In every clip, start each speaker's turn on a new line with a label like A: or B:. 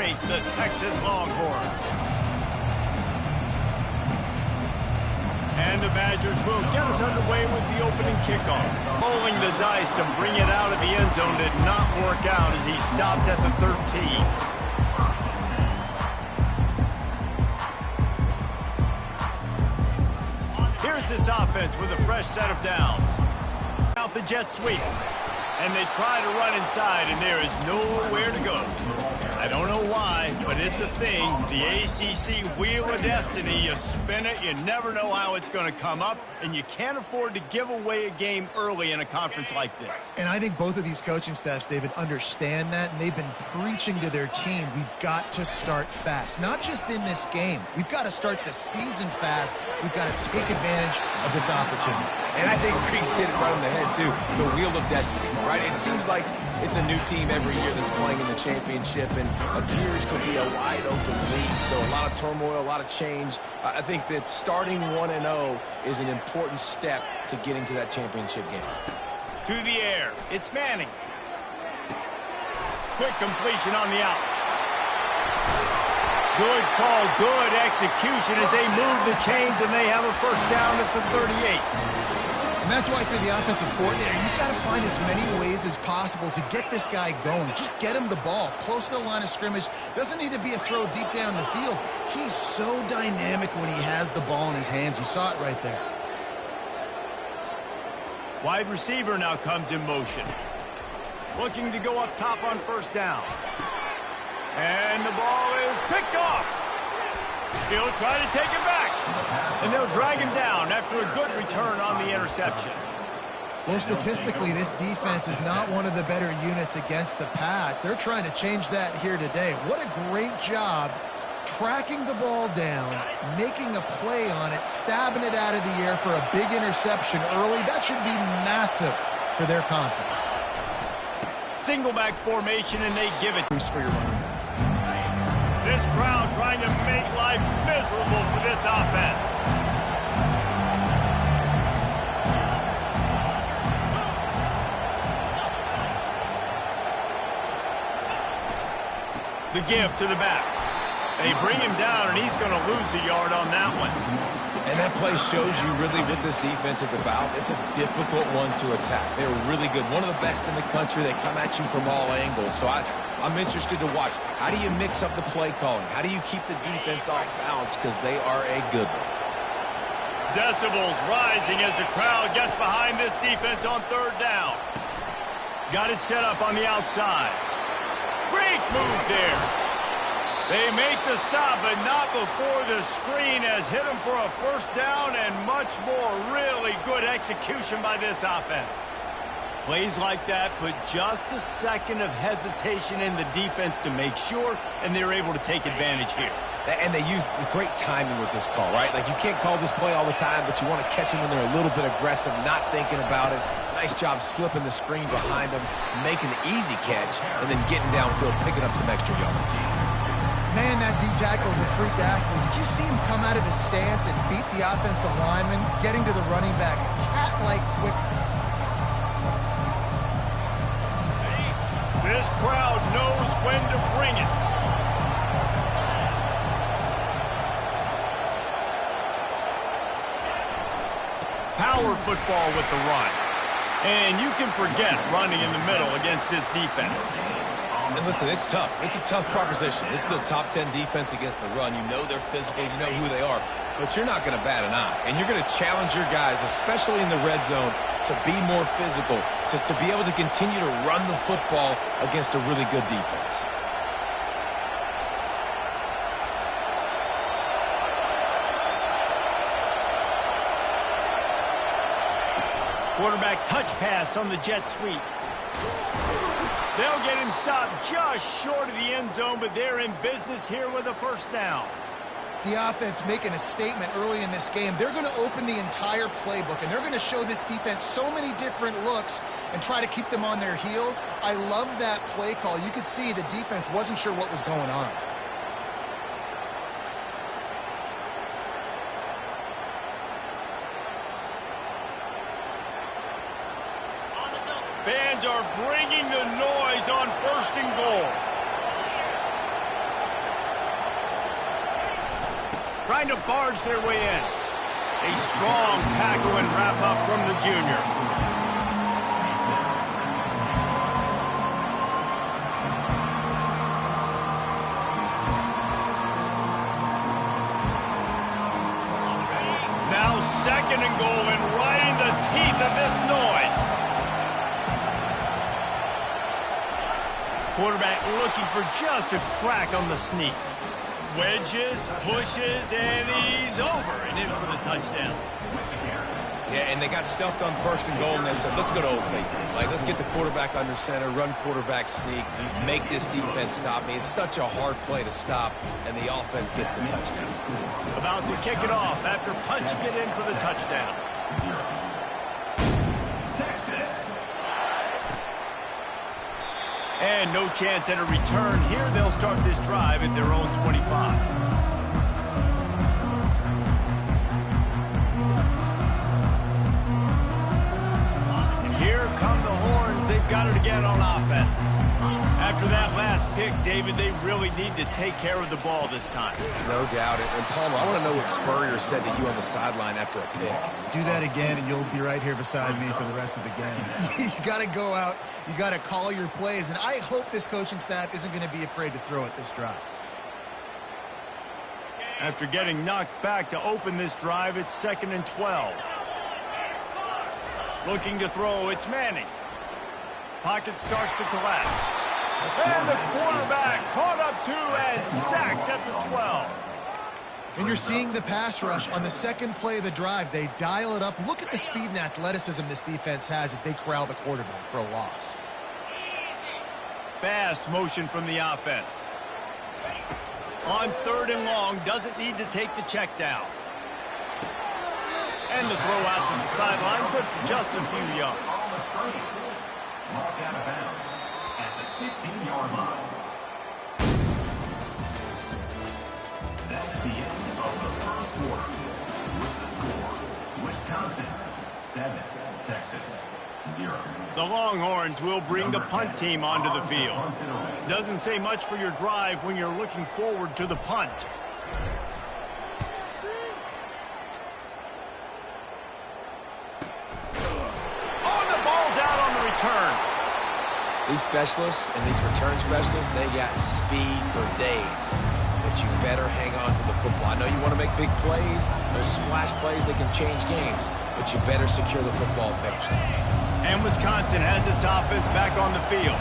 A: frustrate the Texas Longhorns. And the Badgers will get us underway with the opening kickoff. Rolling the dice to bring it out of the end zone did not work out as he stopped at the 13. Here's this offense with a fresh set of downs. Out the jet sweep. And they try to run inside, and there is nowhere to go. I don't know why, but it's a thing. The ACC Wheel of Destiny, you spin it, you never know how it's going to come up, and you can't afford to give away a game early in a conference like this.
B: And I think both of these coaching staffs, David, understand that, and they've been preaching to their team, we've got to start fast. Not just in this game. We've got to start the season fast. We've got to take advantage of this opportunity.
C: And I think Reese hit it right on the head, too. The Wheel of Destiny, right? It seems like it's a new team every year that's playing in the championship and appears to be a wide-open league. So a lot of turmoil, a lot of change. I think that starting 1-0 is an important step to getting to that championship game.
A: To the air. It's Manning. Quick completion on the out. Good call, good execution as they move the chains, and they have a first down at the 38.
B: And that's why for the offensive coordinator, you've got to find as many ways as possible to get this guy going. Just get him the ball close to the line of scrimmage. Doesn't need to be a throw deep down the field. He's so dynamic when he has the ball in his hands. You saw it right there.
A: Wide receiver now comes in motion. Looking to go up top on first down. And the ball is picked off. He'll try to take it back. And they'll drag him down after a good return on the interception.
B: Well, statistically, this defense is not one of the better units against the pass. They're trying to change that here today. What a great job tracking the ball down, making a play on it, stabbing it out of the air for a big interception early. That should be massive for their confidence.
A: Single back formation, and they give it
B: for your running back.
A: This crowd trying to make life miserable for this offense. The give to the back. They bring him down, and he's going to lose a yard on that one.
C: And that play shows you really what this defense is about. It's a difficult one to attack. They're really good. One of the best in the country. They come at you from all angles. So I'm interested to watch. How do you mix up the play calling? How do you keep the defense off balance? Because they are a good one.
A: Decibels rising as the crowd gets behind this defense on third down. Got it set up on the outside. Great move there. They make the stop, but not before the screen has hit them for a first down, and much more. Really good execution by this offense. Plays like that put just a second of hesitation in the defense to make sure, and they're able to take advantage here.
C: And they use great timing with this call, right? Like, you can't call this play all the time, but you want to catch them when they're a little bit aggressive, not thinking about it. Nice job slipping the screen behind them, making the easy catch, and then getting downfield, picking up some extra yards.
B: Man, that D-tackle is a freak athlete. Did you see him come out of his stance and beat the offensive lineman, getting to the running back? Cat-like quickness.
A: This crowd knows when to bring it. Power football with the run. And you can forget running in the middle against this defense.
C: And listen, it's tough. It's a tough proposition. This is the top 10 defense against the run. You know they're physical. You know who they are. But you're not going to bat an eye. And you're going to challenge your guys, especially in the red zone, to be more physical, to be able to continue to run the football against a really good defense.
A: Quarterback touch pass on the jet sweep. They'll get him stopped just short of the end zone, but they're in business here with a first down.
B: The offense making a statement early in this game. They're going to open the entire playbook, and they're going to show this defense so many different looks and try to keep them on their heels. I love that play call. You could see the defense wasn't sure what was going on.
A: Fans are bringing the noise on 1st and goal. trying to barge their way in. A strong tackle and wrap-up from the junior. Now 2nd and goal, and right in the teeth of this noise. Quarterback looking for just a crack on the sneak. Wedges, pushes, and he's over and in for the touchdown.
C: Yeah, and they got stuffed on 1st and goal, and they said, let's go to Old Faithful. Like, let's get the quarterback under center, run quarterback sneak, make this defense stop me. It's such a hard play to stop, and the offense gets the touchdown.
A: About to kick it off after punching it in for the touchdown.
D: Texas.
A: And no chance at a return here. They'll start this drive at their own 25. And here come the horns. They've got it again on offense. After that last pick, David, they really need to take care of the ball this time.
C: No doubt. And Palmer, I want to know what Spurrier said to you on the sideline after a pick.
B: Do that again, and you'll be right here beside me for the rest of the game. You got to go out. You got to call your plays, and I hope this coaching staff isn't going to be afraid to throw it this drive.
A: After getting knocked back to open this drive, it's 2nd and 12. Looking to throw, it's Manning. Pocket starts to collapse. And the quarterback caught up to and sacked at the 12.
B: And you're seeing the pass rush on the 2nd play of the drive. They dial it up. Look at the speed and athleticism this defense has as they corral the quarterback for a loss.
A: Fast motion from the offense. On 3rd and long, doesn't need to take the check down. And the throw out to the sideline, good for just a few yards.
D: Marked out of bounds at the 15-yard line. That's the end of the 1st quarter. With the score, Wisconsin 7, Texas 0.
A: The Longhorns will bring the punt team onto the field. Doesn't say much for your drive when you're looking forward to the punt. Oh, the ball's out on the return.
C: These specialists and these return specialists, they got speed for days. But you better hang on to the football. I know you want to make big plays, those splash plays that can change games, but you better secure the football first.
A: And Wisconsin has its offense back on the field.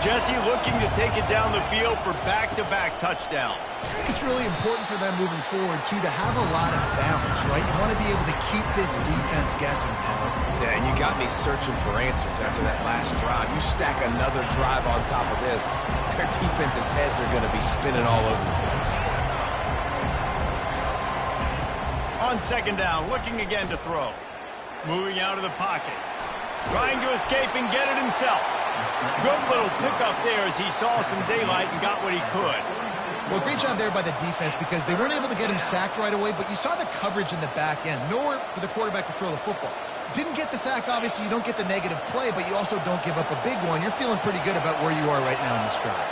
A: Jesse looking to take it down the field for back-to-back touchdowns.
B: It's really important for them moving forward, too, to have a lot of balance, right? You want to be able to keep this defense guessing, Paul.
C: Yeah, and you got me searching for answers after that last drive. You stack another drive on top of this, their defense's heads are going to be spinning all over the place.
A: On 2nd down, looking again to throw. Moving out of the pocket. Trying to escape and get it himself. Good little pickup there as he saw some daylight and got what he could.
B: Well, great job there by the defense because they weren't able to get him sacked right away, but you saw the coverage in the back end. Nowhere for the quarterback to throw the football. Didn't get the sack, obviously. You don't get the negative play, but you also don't give up a big one. You're feeling pretty good about where you are right now in this drive.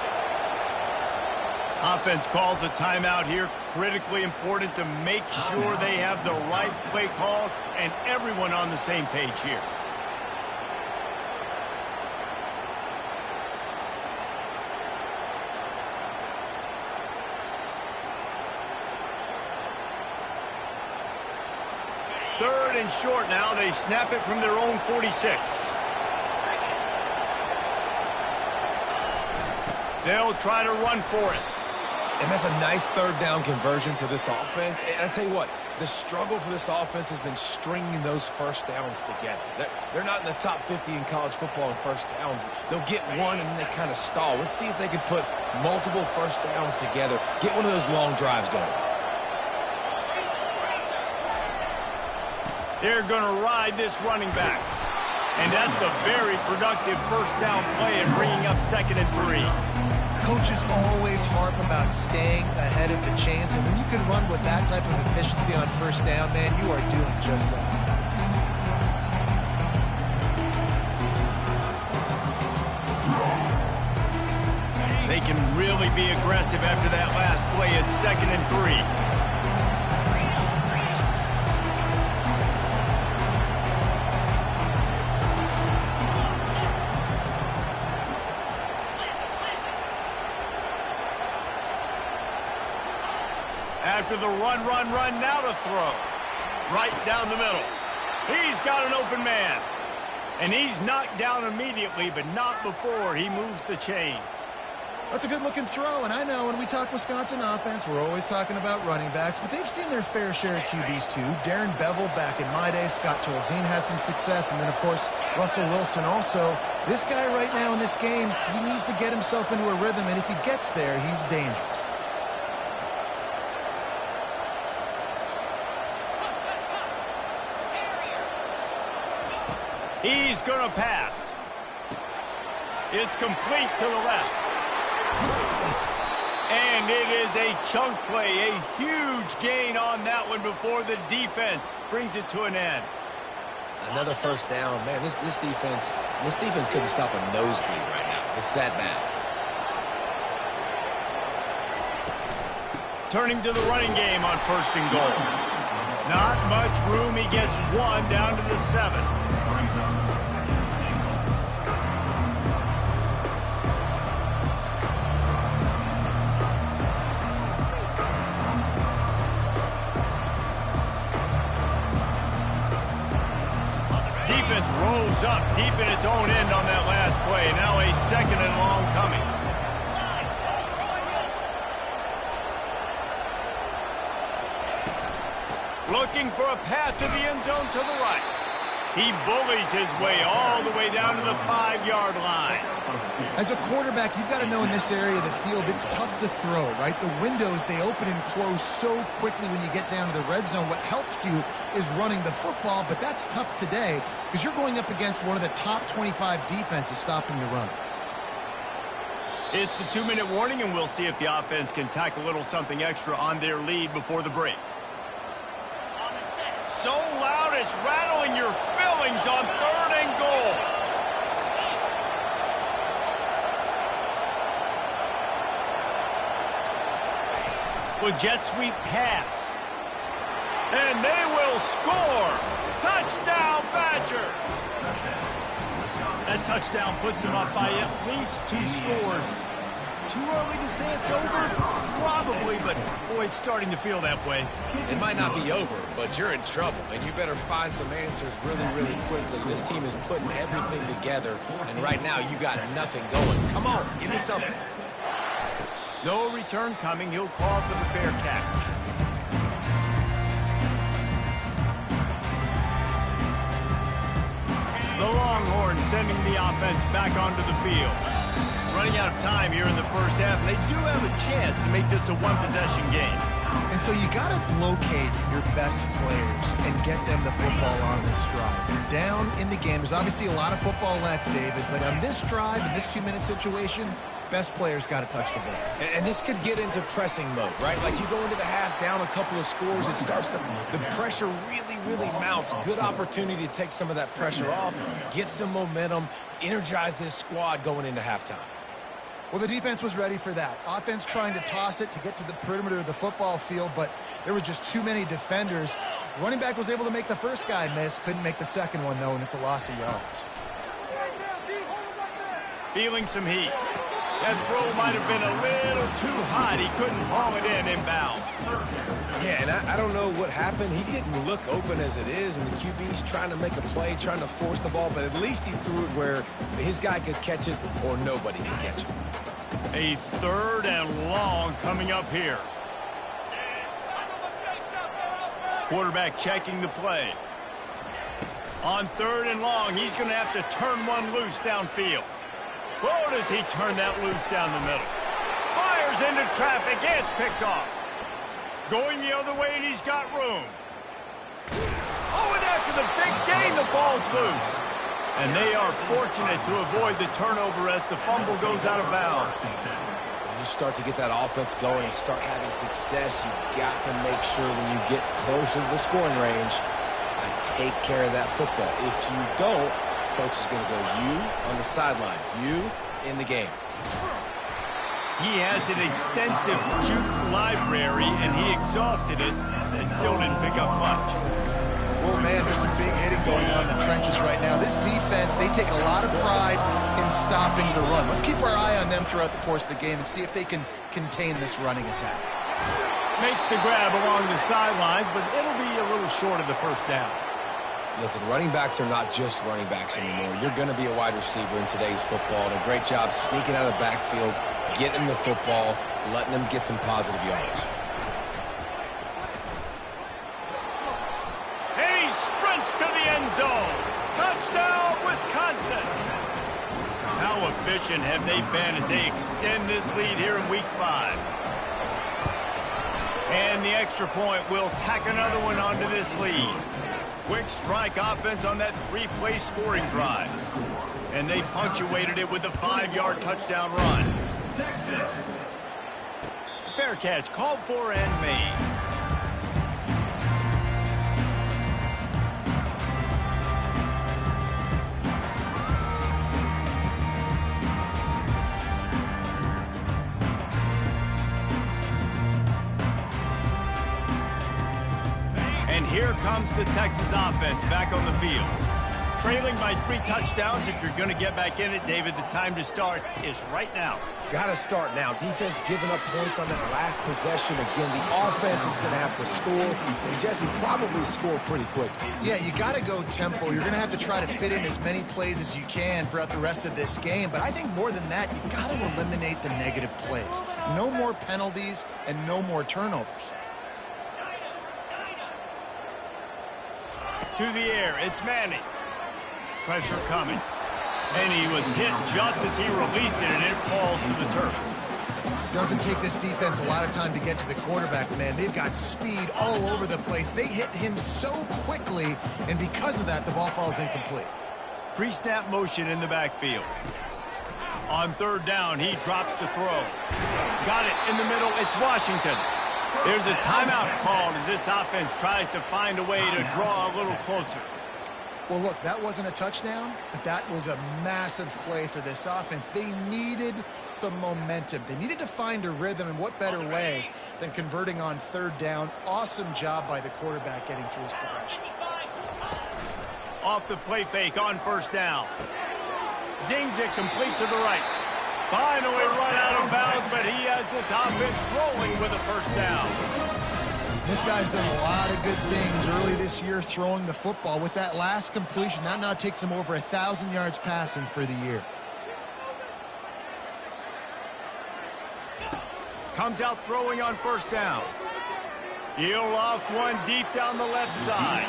A: Offense calls a timeout here. Critically important to make sure they have the right play call and everyone on the same page here. Third and short now. They snap it from their own 46. They'll try to run for it.
C: And that's a nice 3rd down conversion for this offense. And I tell you what, the struggle for this offense has been stringing those 1st downs together. They're not in the top 50 in college football in 1st downs. They'll get one and then they kind of stall. Let's see if they can put multiple 1st downs together, get one of those long drives going.
A: They're going to ride this running back. And that's a very productive 1st down play and bringing up 2nd and 3.
B: Coaches always harp about staying ahead of the chains, and when you can run with that type of efficiency on 1st down, man, you are doing just that. They
A: can really be aggressive after that last play at 2nd and 3. After the run, now to throw. Right down the middle. He's got an open man. And he's knocked down immediately, but not before he moves the chains.
B: That's a good-looking throw, and I know when we talk Wisconsin offense, we're always talking about running backs, but they've seen their fair share of QBs too. Darren Bevel back in my day, Scott Tolzien had some success, and then, of course, Russell Wilson also. This guy right now in this game, he needs to get himself into a rhythm, and if he gets there, he's dangerous.
A: He's going to pass. It's complete to the left. And it is a chunk play, a huge gain on that one before the defense brings it to an end.
C: Another first down. Man, this defense couldn't stop a nosebleed right now. It's that bad.
A: Turning to the running game on 1st and goal. Not much room. He gets one down to the 7. Defense rolls up deep in its own end on that last play. Now a 2nd and long coming. Looking for a path to the end zone to the right. He bullies his way all the way down to the 5-yard line.
B: As a quarterback, you've got to know in this area of the field, it's tough to throw, right? The windows, they open and close so quickly when you get down to the red zone. What helps you is running the football, but that's tough today because you're going up against one of the top 25 defenses stopping the run.
A: It's the 2-minute warning, and we'll see if the offense can tack a little something extra on their lead before the break. So loud it's rattling your fillings on 3rd and goal. With jet sweep pass. And they will score. Touchdown, Badger. That touchdown puts them up by at least 2 scores. Too early to say it's over? Probably, but boy, it's starting to feel that way.
C: It might not be over, but you're in trouble, and you better find some answers really, really quickly. This team is putting everything together, and right now you got nothing going. Come on, give me something.
A: No return coming. He'll call for the fair catch. The Longhorns sending the offense back onto the field. Running out of time here in the first half, and they do have a chance to make this a one-possession game.
B: And so you got to locate your best players and get them the football on this drive. You're down in the game. There's obviously a lot of football left, David, but on this drive, in this 2-minute situation, best players got to touch the ball.
C: And this could get into pressing mode, right? Like you go into the half down a couple of scores, it starts to, the pressure really, really mounts. Good opportunity to take some of that pressure off, get some momentum, energize this squad going into halftime.
B: Well, the defense was ready for that. Offense trying to toss it to get to the perimeter of the football field, but there were just too many defenders. Running back was able to make the first guy miss, couldn't make the second one, though, and it's a loss of yards.
A: Feeling some heat. That throw might have been a little too hot. He couldn't haul it in inbound.
C: Yeah, and I don't know what happened. He didn't look open as it is, and the QB's trying to make a play, trying to force the ball, but at least he threw it where his guy could catch it or nobody could catch it.
A: A 3rd and long coming up here. Quarterback checking the play. On 3rd and long, he's going to have to turn one loose downfield. Whoa, does he turn that loose down the middle. Fires into traffic, it's picked off. Going the other way, and he's got room. Oh, and after the big gain, the ball's loose. And they are fortunate to avoid the turnover as the fumble goes out of bounds.
C: When you start to get that offense going, start having success, you've got to make sure when you get closer to the scoring range, take care of that football. If you don't, coach is going to go you on the sideline, you in the game.
A: He has an extensive juke library, and he exhausted it and still didn't pick up much.
B: Oh, man, there's some big hitting going on in the trenches right now. This defense, they take a lot of pride in stopping the run. Let's keep our eye on them throughout the course of the game and see if they can contain this running attack.
A: Makes the grab along the sidelines, but it'll be a little short of the first down.
C: Listen, running backs are not just running backs anymore. You're going to be a wide receiver in today's football. And a great job sneaking out of the backfield, getting the football, letting them get some positive yards.
A: He sprints to the end zone. Touchdown, Wisconsin. How efficient have they been as they extend this lead here in Week 5? And the extra point will tack another one onto this lead. Quick strike offense on that 3-play scoring drive. And they punctuated it with a 5-yard touchdown run.
D: Texas.
A: Fair catch called for and made. Here comes the Texas offense back on the field. Trailing by 3 touchdowns. If you're going to get back in it, David, the time to start is right now.
C: Got to start now. Defense giving up points on that last possession. Again, the offense is going to have to score. And Jesse, probably score pretty quickly.
B: Yeah, you got to go tempo. You're going to have to try to fit in as many plays as you can throughout the rest of this game. But I think more than that, you got to eliminate the negative plays. No more penalties and no more turnovers.
A: To the air, it's Manning. Pressure coming. And he was hit just as he released it, and it falls to the turf.
B: Doesn't take this defense a lot of time to get to the quarterback, man. They've got speed all over the place. They hit him so quickly, and because of that, the ball falls incomplete.
A: Pre-snap motion in the backfield. On 3rd down, he drops to throw. Got it in the middle. It's Washington. There's a timeout called as this offense tries to find a way to draw a little closer.
B: Well, look, that wasn't a touchdown, but that was a massive play for this offense. They needed some momentum. They needed to find a rhythm, and what better way than converting on 3rd down. Awesome job by the quarterback getting through his progression.
A: Off the play fake on 1st down. Zings it complete to the right. Finally run out of bounds, but he has this offense rolling with a 1st down.
B: This guy's done a lot of good things early this year throwing the football. With that last completion, that now takes him over 1,000 yards passing for the year.
A: Comes out throwing on 1st down. He'll loft one deep down the left side.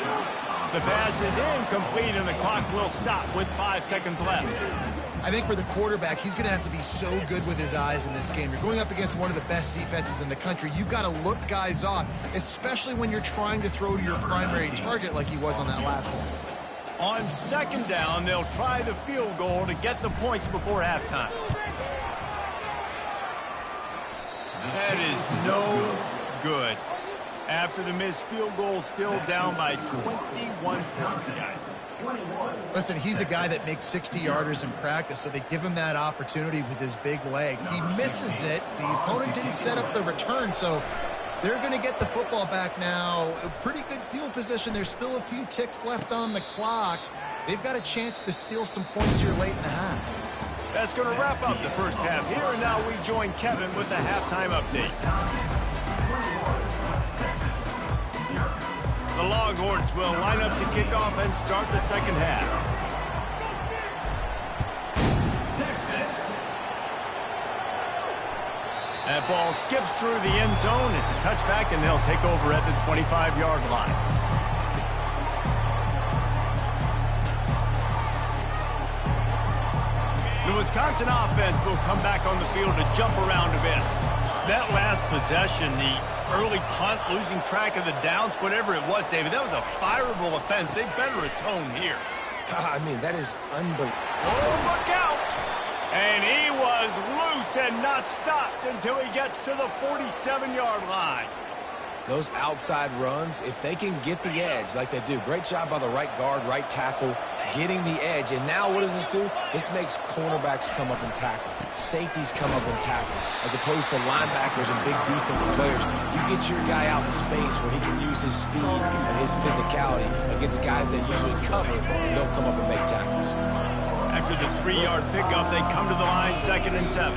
A: The pass is incomplete, and the clock will stop with 5 seconds left.
B: I think for the quarterback, he's going to have to be so good with his eyes in this game. You're going up against one of the best defenses in the country. You've got to look guys off, especially when you're trying to throw to your primary target like he was on that last one.
A: On 2nd down, they'll try the field goal to get the points before halftime. That is no good. After the missed field goal, still down by 21 points, guys.
B: Listen, he's a guy that makes 60-yarders in practice, so they give him that opportunity with his big leg. He misses it. The opponent didn't set up the return, so they're going to get the football back now. A pretty good field position. There's still a few ticks left on the clock. They've got a chance to steal some points here late in the half.
A: That's going to wrap up the first half here, and now we join Kevin with the halftime update. The Longhorns will line up to kick off and start the 2nd half.
D: Texas.
A: That ball skips through the end zone. It's a touchback, and they'll take over at the 25-yard line. The Wisconsin offense will come back on the field to jump around a bit. That last possession, the early punt, losing track of the downs, whatever it was, David, that was a fireable offense. They better atone here.
C: I mean, that is unbelievable.
A: Oh, look out! And he was loose and not stopped until he gets to the 47-yard line.
C: Those outside runs, if they can get the edge like they do, great job by the right guard, right tackle, getting the edge. And now what does this do? This makes cornerbacks come up and tackle. Safeties come up and tackle. As opposed to linebackers and big defensive players, you get your guy out in space where he can use his speed and his physicality against guys that usually cover and don't come up and make tackles.
A: After the 3-yard pickup, they come to the line, 2nd and 7.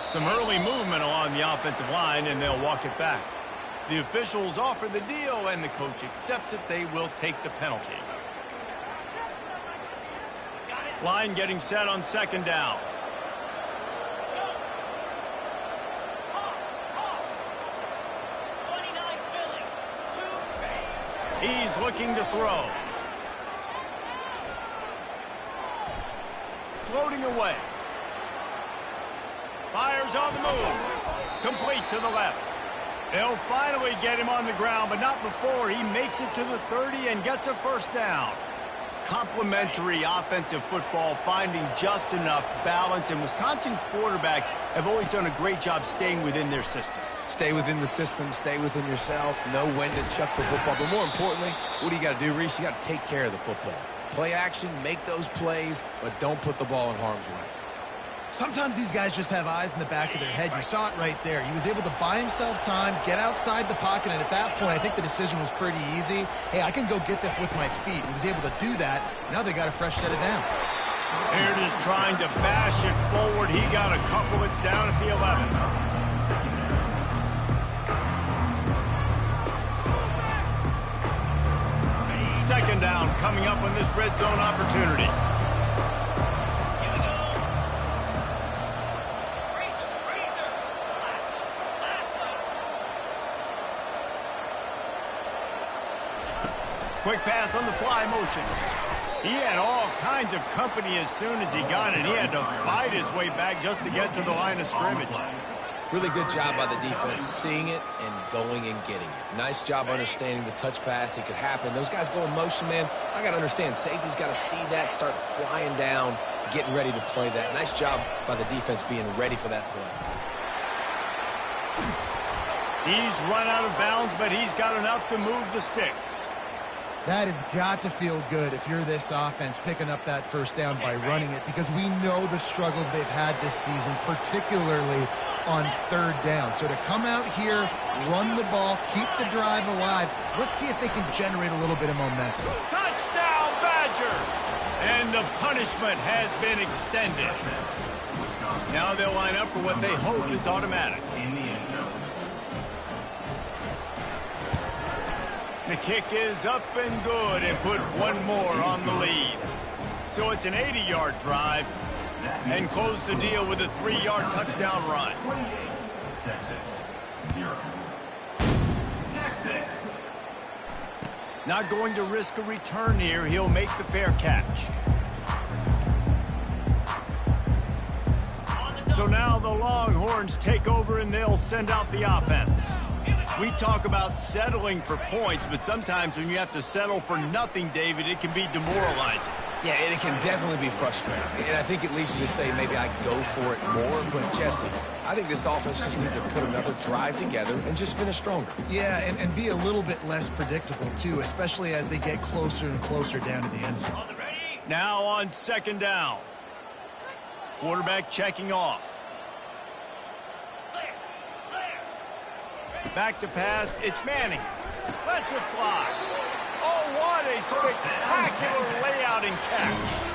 A: Some early movement along the offensive line, and they'll walk it back. The officials offer the deal, and the coach accepts it. They will take the penalty. Line getting set on second down. He's looking to throw. Floating away. Fires on the move. Complete to the left. They'll finally get him on the ground, but not before he makes it to the 30 and gets a first down. Complementary offensive football, finding just enough balance, and Wisconsin quarterbacks have always done a great job staying within their system.
C: Stay within the system, stay within yourself, know when to chuck the football. But more importantly, what do you got to do, Reese? You got to take care of the football. Play action, make those plays, but don't put the ball in harm's way.
B: Sometimes these guys just have eyes in the back of their head. You saw it right there. He was able to buy himself time, get outside the pocket, and at that point, I think the decision was pretty easy. Hey, I can go get this with my feet. He was able to do that. Now they got a fresh set of downs.
A: Here it is trying to bash it forward. He got a couple. It's down at the 11. Second down coming up on this red zone opportunity. Quick pass on the fly motion. He had all kinds of company as soon as he got it. He had to fight his way back just to get to the line of scrimmage.
C: Really good job by the defense, seeing it and going and getting it. Nice job understanding the touch pass. It could happen. Those guys go in motion, man. I got to understand, safety's got to see that, start flying down, getting ready to play that. Nice job by the defense being ready for that play.
A: He's run out of bounds, but he's got enough to move the sticks.
B: That has got to feel good if you're this offense picking up that first down by running it, because we know the struggles they've had this season, particularly on third down. So to come out here, run the ball, keep the drive alive, let's see if they can generate a little bit of momentum.
A: Touchdown, Badgers! And the punishment has been extended. Now they'll line up for what they hope is automatic. The kick is up and good, and put one more on the lead. So it's an 80-yard drive, and close the deal with a 3-yard touchdown run.
D: 28, Texas, 0. Texas.
A: Not going to risk a return here. He'll make the fair catch. So now the Longhorns take over, and they'll send out the offense. We talk about settling for points, but sometimes when you have to settle for nothing, David, it can be demoralizing.
C: Yeah, and it can definitely be frustrating. And I think it leads you to say maybe I go for it more. But, Jesse, I think this offense just needs to put another drive together and just finish stronger.
B: Yeah, and be a little bit less predictable, too, especially as they get closer and closer down to the end zone.
A: Now on second down. Quarterback checking off. Back to pass, it's Manning. Lets it fly. Oh, what a spectacular layout and catch.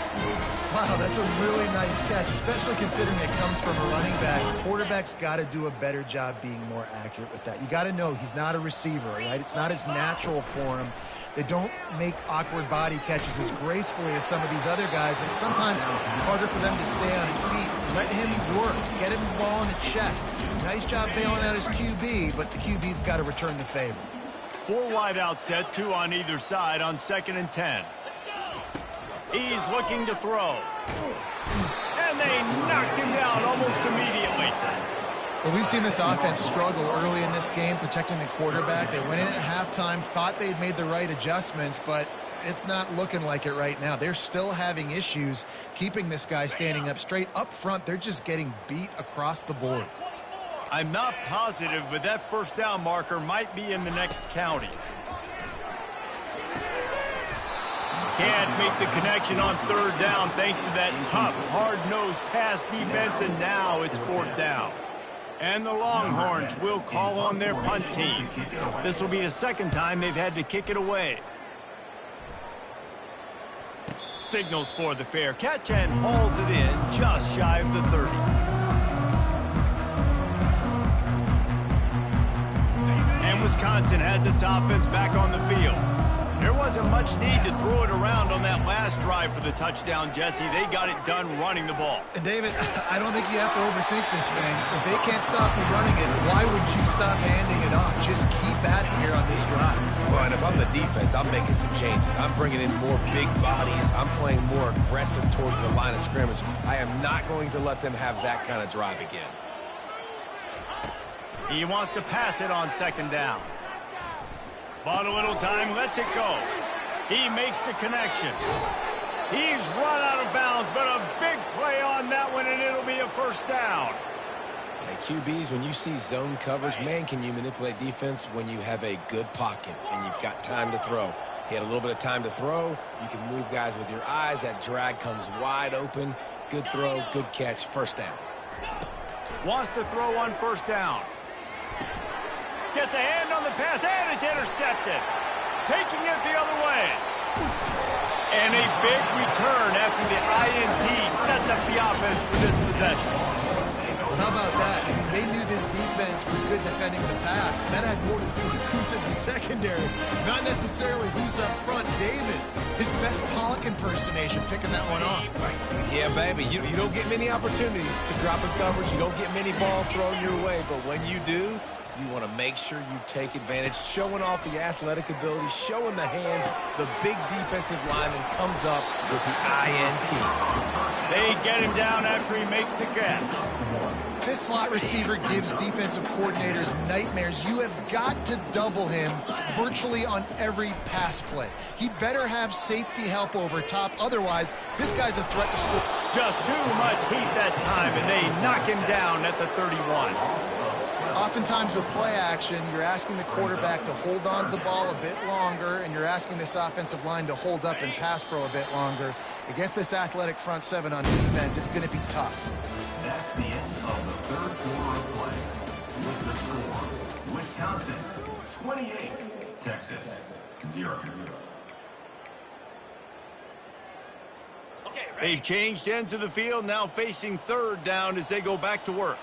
B: Wow, that's a really nice catch, especially considering it comes from a running back. Quarterback's got to do a better job being more accurate with that. You got to know he's not a receiver, right? It's not as natural for him. They don't make awkward body catches as gracefully as some of these other guys, and it's sometimes harder for them to stay on his feet. Let him work. Get him the ball in the chest. Nice job bailing out his QB, but the QB's got to return the favor.
A: 4 wide out set, 2 on either side on 2nd and 10. He's looking to throw. And they knocked him down almost immediately.
B: Well, we've seen this offense struggle early in this game, protecting the quarterback. They went in at halftime, thought they'd made the right adjustments, but it's not looking like it right now. They're still having issues keeping this guy standing up straight. Up front, they're just getting beat across the board.
A: I'm not positive, but that first down marker might be in the next county. Can't make the connection on third down thanks to that tough, hard-nosed pass defense, and now it's 4th down. And the Longhorns will call on their punt team. This will be the second time they've had to kick it away. Signals for the fair catch and hauls it in just shy of the 30. And Wisconsin has its offense back on the field. There wasn't much need to throw it around on that last drive for the touchdown, Jesse. They got it done running the ball.
B: And, David, I don't think you have to overthink this thing. If they can't stop you running it, why would you stop handing it off? Just keep at it here on this drive.
C: Well, and if I'm the defense, I'm making some changes. I'm bringing in more big bodies. I'm playing more aggressive towards the line of scrimmage. I am not going to let them have that kind of drive again.
A: He wants to pass it on second down. Bought a little time, lets it go. He makes the connection. He's run out of bounds, but a big play on that one, and it'll be a first down.
C: Hey, QBs, when you see zone coverage, man, can you manipulate defense when you have a good pocket and you've got time to throw. He had a little bit of time to throw. You can move guys with your eyes. That drag comes wide open. Good throw, good catch, first down.
A: Wants to throw on first down. Gets a hand on the pass, and it's intercepted. Taking it the other way. And a big return after the INT sets up the offense for this possession.
B: Well, how about that? I mean, they knew this defense was good defending the pass, but that had more to do with who's in the secondary, not necessarily who's up front. David, his best Pollock impersonation, picking that one off.
C: Yeah, baby, you don't get many opportunities to drop in coverage. You don't get many balls thrown your way, but when you do, you want to make sure you take advantage, showing off the athletic ability, showing the hands. The big defensive lineman comes up with the INT.
A: They get him down after he makes the catch.
B: This slot receiver gives defensive coordinators nightmares. You have got to double him virtually on every pass play. He better have safety help over top. Otherwise, this guy's a threat to score.
A: Just too much heat that time, and they knock him down at the 31.
B: Oftentimes with play action, you're asking the quarterback to hold on to the ball a bit longer, and you're asking this offensive line to hold up and pass pro a bit longer. Against this athletic front seven on defense, it's going to be tough.
D: That's the end of the third quarter of play. With the score, Wisconsin 28, Texas 0.
A: They've changed ends of the field, now facing third down as they go back to work.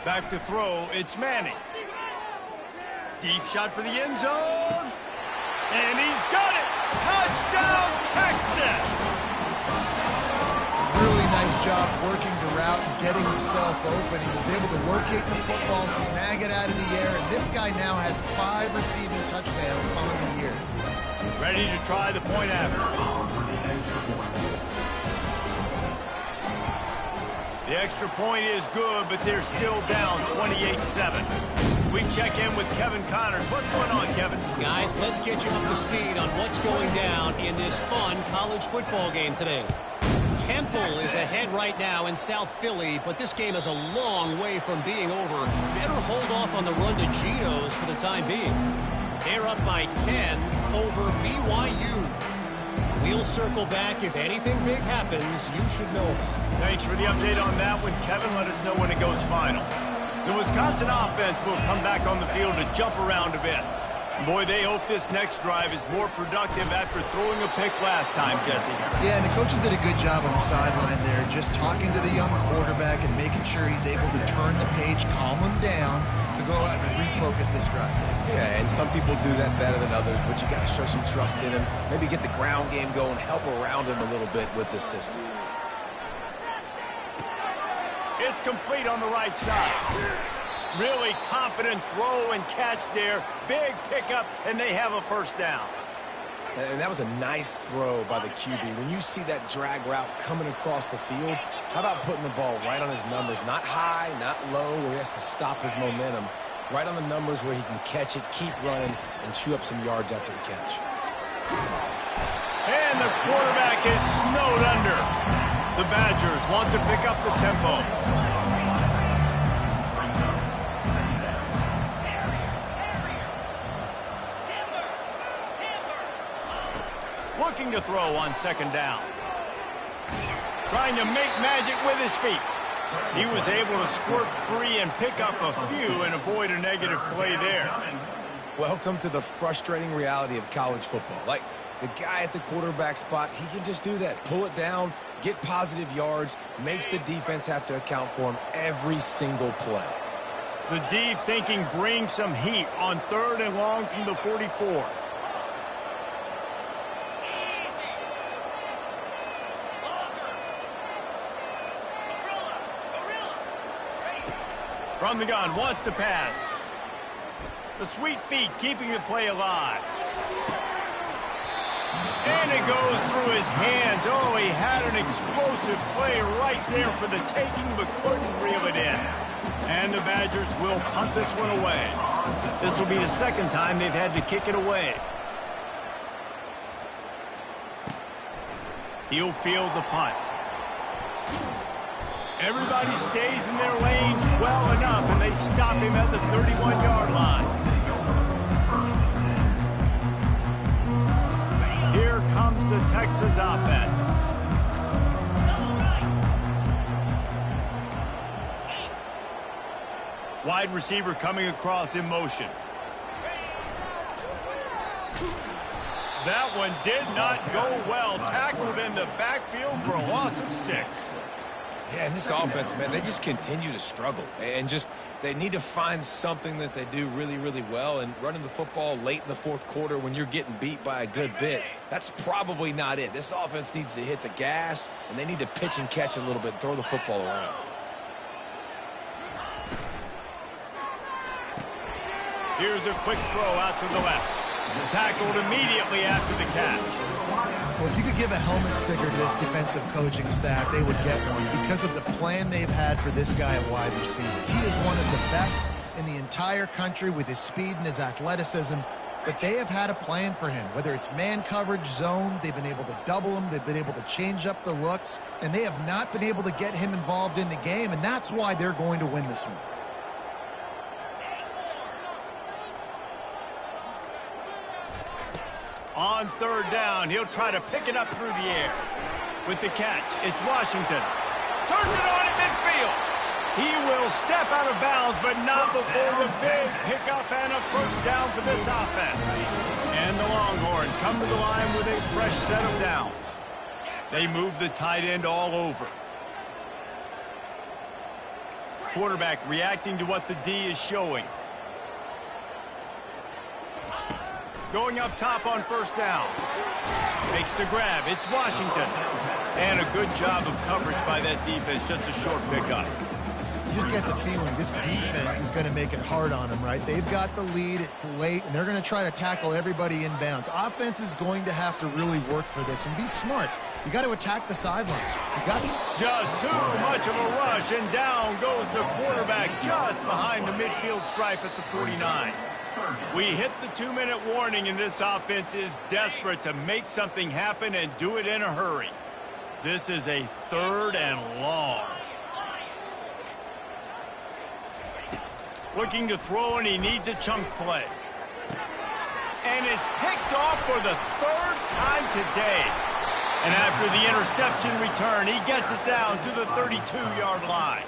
A: Back to throw, it's Manning. Deep shot for the end zone. And he's got it! Touchdown, Texas!
B: Really nice job working the route and getting himself open. He was able to locate the football, snag it out of the air, and this guy now has 5 receiving touchdowns on the year.
A: Ready to try the point after. The extra point is good, but they're still down 28-7. We check in with Kevin Connors. What's going on, Kevin?
E: Guys, let's get you up to speed on what's going down in this fun college football game today. Temple is ahead right now in South Philly, but this game is a long way from being over. Better hold off on the run to Geno's for the time being. They're up by 10 over BYU. We'll circle back. If anything big happens, you should know about it.
A: Thanks for the update on that one, Kevin. Let us know when it goes final. The Wisconsin offense will come back on the field to jump around a bit. Boy, they hope this next drive is more productive after throwing a pick last time, Jesse.
B: Yeah, and the coaches did a good job on the sideline there, just talking to the young quarterback and making sure he's able to turn the page, calm him down to go out and refocus this drive.
C: Yeah, and some people do that better than others, but you got to show some trust in him. Maybe get the ground game going, help around him a little bit with the system.
A: It's complete on the right side. Really confident throw and catch there. Big pickup, and they have a first down.
C: And that was a nice throw by the QB. When you see that drag route coming across the field, how about putting the ball right on his numbers? Not high, not low, where he has to stop his momentum. Right on the numbers where he can catch it, keep running, and chew up some yards after the catch.
A: And the quarterback is snowed under. The Badgers want to pick up the tempo. Looking to throw on second down. Trying to make magic with his feet. He was able to squirt free and pick up a few and avoid a negative play there.
C: Welcome to the frustrating reality of college football. Like, the guy at the quarterback spot, he can just do that. Pull it down, get positive yards, makes the defense have to account for him every single play.
A: The D thinking bring some heat on 3rd and long from the 44. From the gun, wants to pass. The sweet feet keeping the play alive. And it goes through his hands. Oh, he had an explosive play right there for the taking, but couldn't reel it in. And the Badgers will punt this one away. This will be the second time they've had to kick it away. He'll field the punt. Everybody stays in their lanes well enough, and they stop him at the 31-yard line. Here comes the Texas offense. Wide receiver coming across in motion. That one did not go well. Tackled in the backfield for a loss of 6.
C: Yeah, and this offense, man, they just continue to struggle. And just, they need to find something that they do really, really well. And running the football late in the 4th quarter when you're getting beat by a good bit, that's probably not it. This offense needs to hit the gas, and they need to pitch and catch a little bit, throw the football around.
A: Here's a quick throw out to the left. Tackled immediately after the catch.
B: Well, if you could give a helmet sticker to this defensive coaching staff, they would get one because of the plan they've had for this guy at wide receiver. He is one of the best in the entire country with his speed and his athleticism, but they have had a plan for him. Whether it's man coverage, zone, they've been able to double him, they've been able to change up the looks, and they have not been able to get him involved in the game, and that's why they're going to win this one.
A: On 3rd down, he'll try to pick it up through the air. With the catch, it's Washington. Turns it on at midfield. He will step out of bounds, but not before the big pickup and a first down for this offense. And the Longhorns come to the line with a fresh set of downs. They move the tight end all over. Quarterback reacting to what the D is showing. Going up top on 1st down. Makes the grab. It's Washington. And a good job of coverage by that defense. Just a short pickup.
B: You just get the feeling this defense is going to make it hard on them, right? They've got the lead. It's late, and they're going to try to tackle everybody inbounds. Offense is going to have to really work for this and be smart. You got to attack the sidelines.
A: Just too much of a rush, and down goes the quarterback just behind the midfield stripe at the 49. We hit the 2-minute warning, and this offense is desperate to make something happen and do it in a hurry. This is a 3rd and long. Looking to throw, and he needs a chunk play. And it's picked off for the 3rd time today. And after the interception return, he gets it down to the 32-yard line.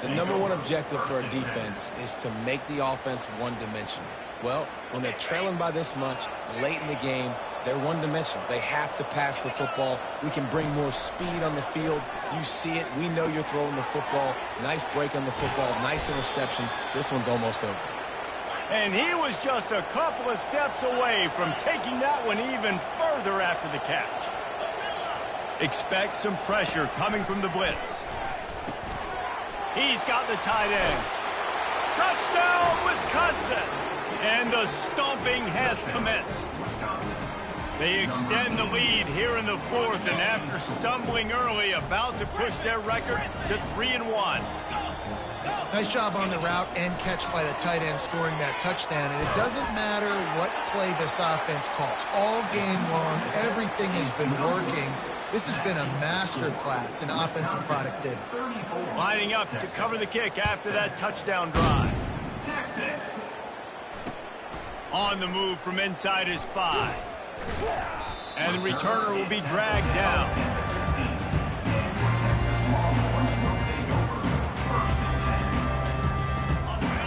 C: The #1 objective for a defense is to make the offense one-dimensional. Well, when they're trailing by this much late in the game, they're one-dimensional. They have to pass the football. We can bring more speed on the field. You see it. We know you're throwing the football. Nice break on the football. Nice interception. This one's almost over.
A: And he was just a couple of steps away from taking that one even further after the catch. Expect some pressure coming from the blitz. He's got the tight end. Touchdown, Wisconsin! And the stomping has commenced. They extend the lead here in the 4th, and after stumbling early, about to push their record to 3-1.
B: Nice job on the route and catch by the tight end scoring that touchdown. And it doesn't matter what play this offense calls. All game long, everything has been working. This has been a masterclass in offensive productivity.
A: Lining up to cover the kick after that touchdown drive.
D: Texas.
A: On the move from inside his 5. And the returner will be dragged down.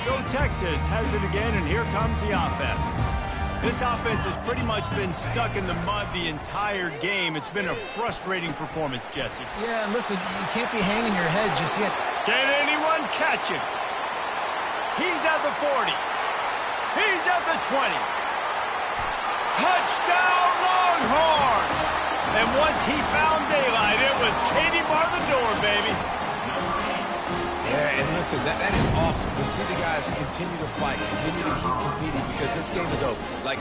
A: So Texas has it again, and here comes the offense. This offense has pretty much been stuck in the mud the entire game. It's been a frustrating performance, Jesse.
B: Yeah, and listen, you can't be hanging your head just yet.
A: Can anyone catch him? He's at the 40. He's at the 20. Touchdown, Longhorns! And once he found daylight, it was Katie bar the door, baby.
C: Yeah, and listen, that is awesome to see the guys continue to fight, continue to keep competing, because this game is over. Like,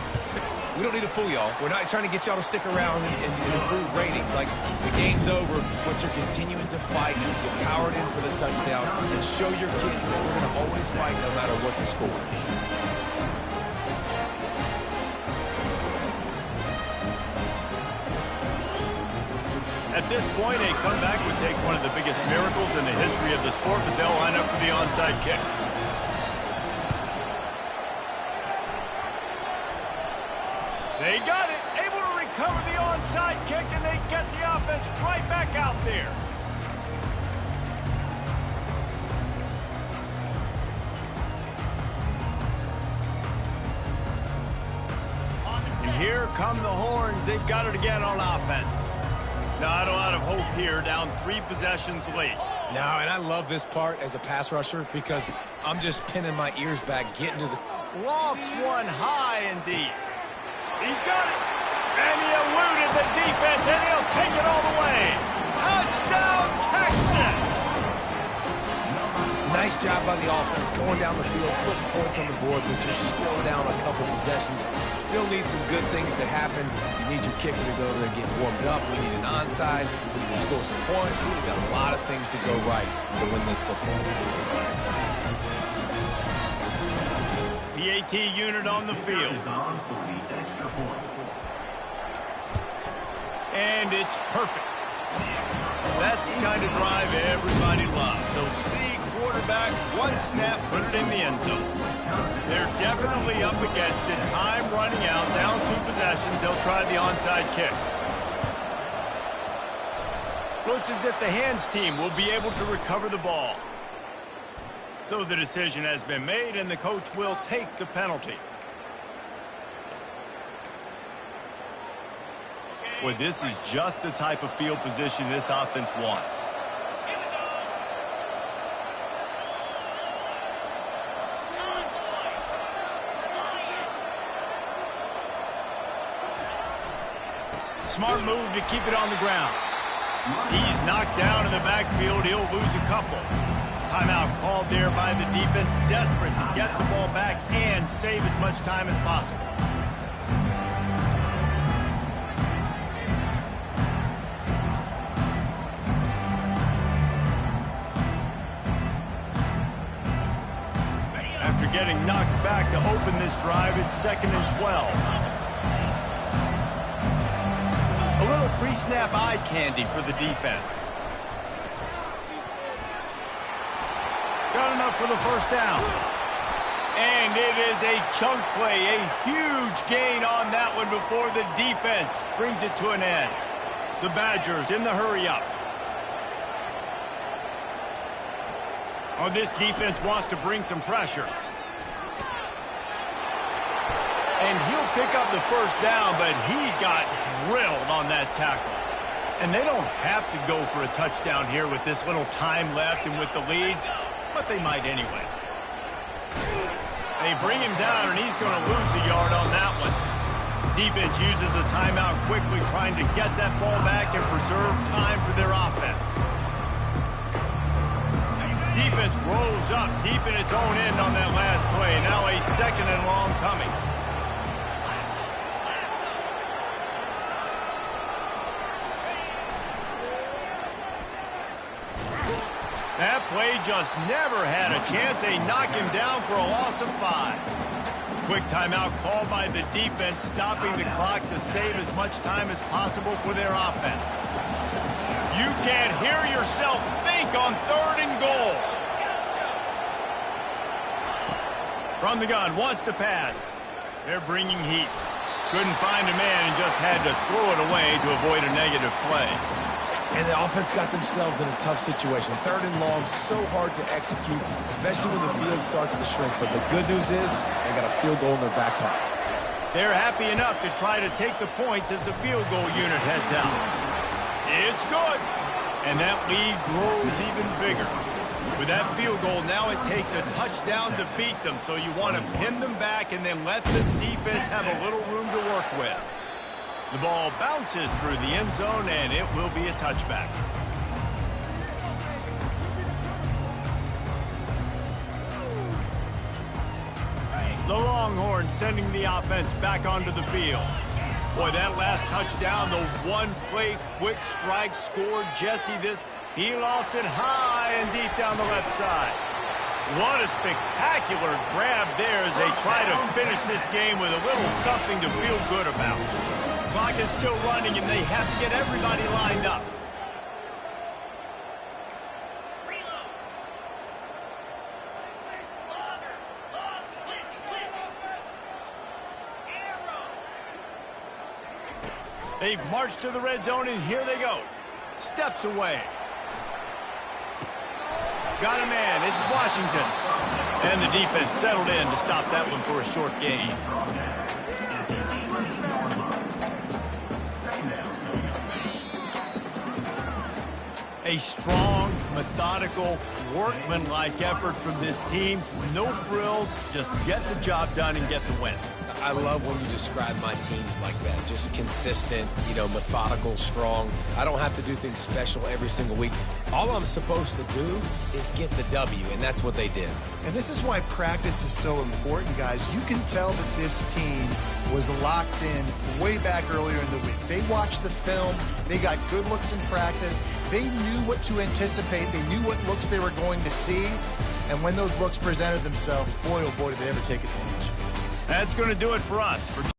C: we don't need to fool y'all. We're not trying to get y'all to stick around and improve ratings. Like, the game's over, but you're continuing to fight. You're powered in for the touchdown, and show your kids that we're going to always fight no matter what the score is.
A: At this point, a comeback would take one of the biggest miracles in the history of the sport, but they'll line up for the onside kick. They got it, able to recover the onside kick, and they get the offense right back out there. And here come the Horns. They've got it again on offense. Not a lot of hope here, down 3 possessions late.
C: No, and I love this part as a pass rusher because I'm just pinning my ears back, getting to the...
A: Lofts one high and deep. He's got it. And he eluded the defense, and he'll take it all the way. Touchdown, Texans!
C: Nice job by the offense going down the field, putting points on the board, but you're still down a couple possessions. Still need some good things to happen. You need your kicker to go there and get warmed up. We need an onside. We need to score some points. We need a lot of things to go right to win this football game.
A: PAT unit on the field. And it's perfect. That's the kind of drive everybody loves. So see quarterback, one snap, put it in the end zone. They're definitely up against it. Time running out, down 2 possessions. They'll try the onside kick. Looks as if the hands team will be able to recover the ball. So the decision has been made, and the coach will take the penalty. Boy, this is just the type of field position this offense wants. Smart move to keep it on the ground. He's knocked down in the backfield. He'll lose a couple. Timeout called there by the defense, desperate to get the ball back and save as much time as possible. After getting knocked back to open this drive, it's 2nd and 12. A little pre-snap eye candy for the defense. Got enough for the first down. And it is a chunk play, a huge gain on that one before the defense brings it to an end. The Badgers in the hurry up. Oh, this defense wants to bring some pressure. And he'll pick up the first down, but he got drilled on that tackle. And they don't have to go for a touchdown here with this little time left and with the lead, but they might anyway. They bring him down, and he's going to lose a yard on that one. Defense uses a timeout quickly, trying to get that ball back and preserve time for their offense. Defense rolls up deep in its own end on that last play. Now a 2nd and long coming. That play just never had a chance. They knock him down for a loss of 5. Quick timeout called by the defense, stopping the clock to save as much time as possible for their offense. You can't hear yourself think on 3rd and goal. From the gun, wants to pass. They're bringing heat. Couldn't find a man and just had to throw it away to avoid a negative play.
C: And the offense got themselves in a tough situation. 3rd and long, so hard to execute, especially when the field starts to shrink. But the good news is they got a field goal in their back pocket.
A: They're happy enough to try to take the points as the field goal unit heads out. It's good. And that lead grows even bigger. With that field goal, now it takes a touchdown to beat them, so you want to pin them back and then let the defense have a little room to work with. The ball bounces through the end zone, and it will be a touchback. The Longhorns sending the offense back onto the field. Boy, that last touchdown, the one-play quick strike scored Jesse this. He lost it high and deep down the left side. What a spectacular grab there as they try to finish this game with a little something to feel good about. Clock is still running, and they have to get everybody lined up. They've marched to the red zone, and here they go. Steps away. Got a man. It's Washington. And the defense settled in to stop that one for a short gain. A strong, methodical, workmanlike effort from this team. No frills, just get the job done and get the win.
C: I love when you describe my teams like that. Just consistent, methodical, strong. I don't have to do things special every single week. All I'm supposed to do is get the W, and that's what they did.
B: And this is why practice is so important, guys. You can tell that this team was locked in way back earlier in the week. They watched the film. They got good looks in practice. They knew what to anticipate. They knew what looks they were going to see. And when those looks presented themselves, boy, oh boy, did they ever take advantage.
A: That's going to do it for us.